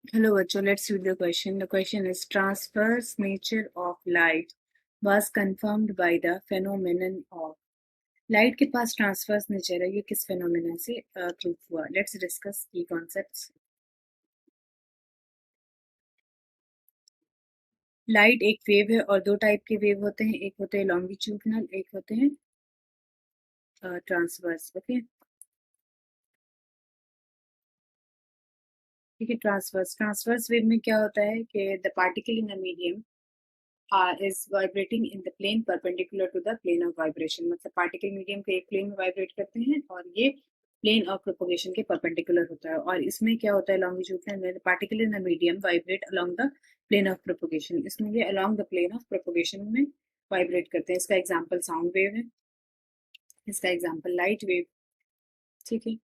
Hello, bachcho. Let's read the question. The question is transverse nature of light was confirmed by the phenomenon of light के पास transverse nature है, ये किस phenomena से proof हुआ? Let's discuss की concepts. Light एक wave है और दो टाइप के वेव होते हैं, एक होते हैं लॉन्गिट्यूडनल, एक होते हैं ट्रांसवर्स। ओके, ठीक है। ट्रांसवर्स ट्रांसवर्स वेव में क्या होता है कि the particle in the medium is vibrating in the plane perpendicular to the plane of vibration। मतलब पार्टिकल मीडियम के एक प्लेन में वाइब्रेट करते हैं और ये प्लेन ऑफ प्रोपोगेशन के परपेंडिकुलर होता है। और इसमें क्या होता है, लॉन्गिट्यूडनल में particle in the medium vibrate along the plane of propagation, इसमें भी along the plane of propagation में वाइब्रेट करते हैं। इसका एग्जाम्पल साउंड वेव है, इसका एग्जाम्पल लाइट वेव, ठीक है।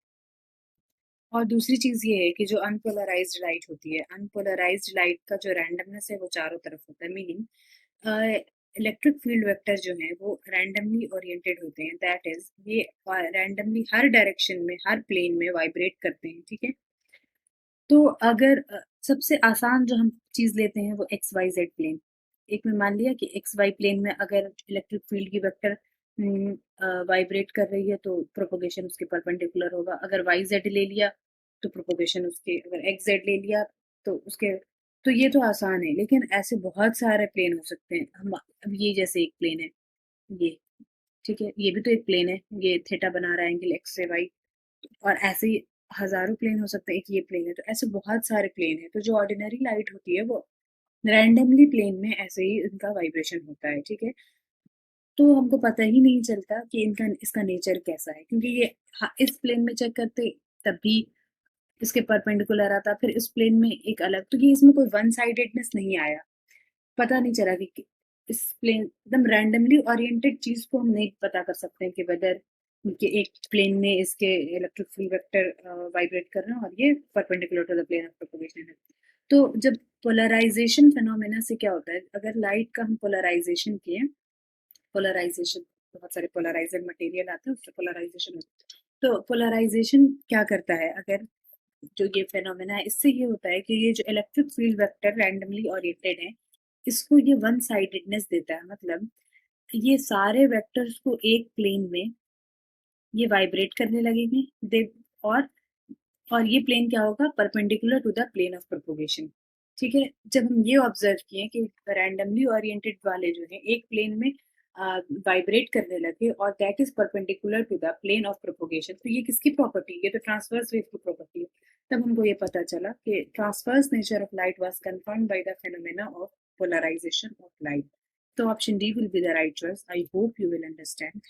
और दूसरी चीज ये है कि जो अनपोलराइज्ड लाइट होती है, अनपोलराइज्ड लाइट का जो रैंडमनेस है वो चारों तरफ होता है। मीनिंग इलेक्ट्रिक फील्ड वेक्टर जो है वो रैंडमली ओरिएंटेड होते हैं, दैट इज ये रैंडमली हर डायरेक्शन में, हर प्लेन में वाइब्रेट करते हैं, ठीक है। तो अगर सबसे आसान जो हम चीज लेते हैं वो एक्स वाई जेड प्लेन। एक में मान लिया कि एक्स वाई प्लेन में अगर इलेक्ट्रिक फील्ड की वेक्टर वाइब्रेट कर रही है तो प्रोपोगेशन उसके परपेंडिकुलर होगा। अगर वाई जेड ले लिया तो प्रोपोगेशन उसके, अगर एक्स जेड ले लिया तो उसके। तो ये तो आसान है, लेकिन ऐसे बहुत सारे प्लेन हो सकते हैं। हम अब ये जैसे एक प्लेन है ये, ठीक है, ये भी तो एक प्लेन है, ये थीटा बना रहा है एंगल एक्स से वाई। और ऐसे ही हजारों प्लेन हो सकते हैं, एक ये प्लेन है, तो ऐसे बहुत सारे प्लेन है। तो जो ऑर्डिनरी लाइट होती है वो रैंडमली प्लेन में ऐसे ही इनका वाइब्रेशन होता है, ठीक है। तो हमको पता ही नहीं चलता कि इनका इसका नेचर कैसा है, क्योंकि ये इस प्लेन में चेक करते तब भी इसके परपेंडिकुलर आता, फिर इस प्लेन में एक अलग, तो ये इसमें कोई वन साइडेडनेस नहीं आया। पता नहीं चला कि इस प्लेन एकदम रैंडमली ओरिएंटेड चीज को हम नहीं पता कर सकते हैं कि वेदर कि एक प्लेन में इसके इलेक्ट्रिक फील्ड वेक्टर वाइब्रेट कर रहे हैं और ये perpendicular to the plane of propagation है। तो जब पोलराइजेशन फिनोमेना से क्या होता है, अगर लाइट का हम पोलराइजेशन किए, पोलराइजेशन बहुत सारे पोलराइजर मटेरियल आते हैं, उससे पोलराइजेशन होता है। तो पोलराइजेशन क्या करता है, अगर जो ये फेनोमेना है इससे ये होता है कि ये जो electric field vector randomly oriented है, इसको ये वन साइडेडनेस देता है। मतलब ये सारे वेक्टर्स को एक प्लेन में ये वाइब्रेट करने लगेंगे दे, और और ये प्लेन क्या होगा, perpendicular to the plane of propagation, ठीक है। जब हम ये ऑब्जर्व किए कि रैंडमली ओरिएंटेड वाले जो है एक प्लेन में वाइब्रेट करने लगे और that is perpendicular to the plane of propagation, तो ये किसकी प्रॉपर्टी है, ये तो ट्रांसवर्स वेव की प्रॉपर्टी है। तब हमको ये पता चला कि transverse nature of light was confirmed by the phenomena of polarisation of light. तो option D will be the right choice. I hope you will understand.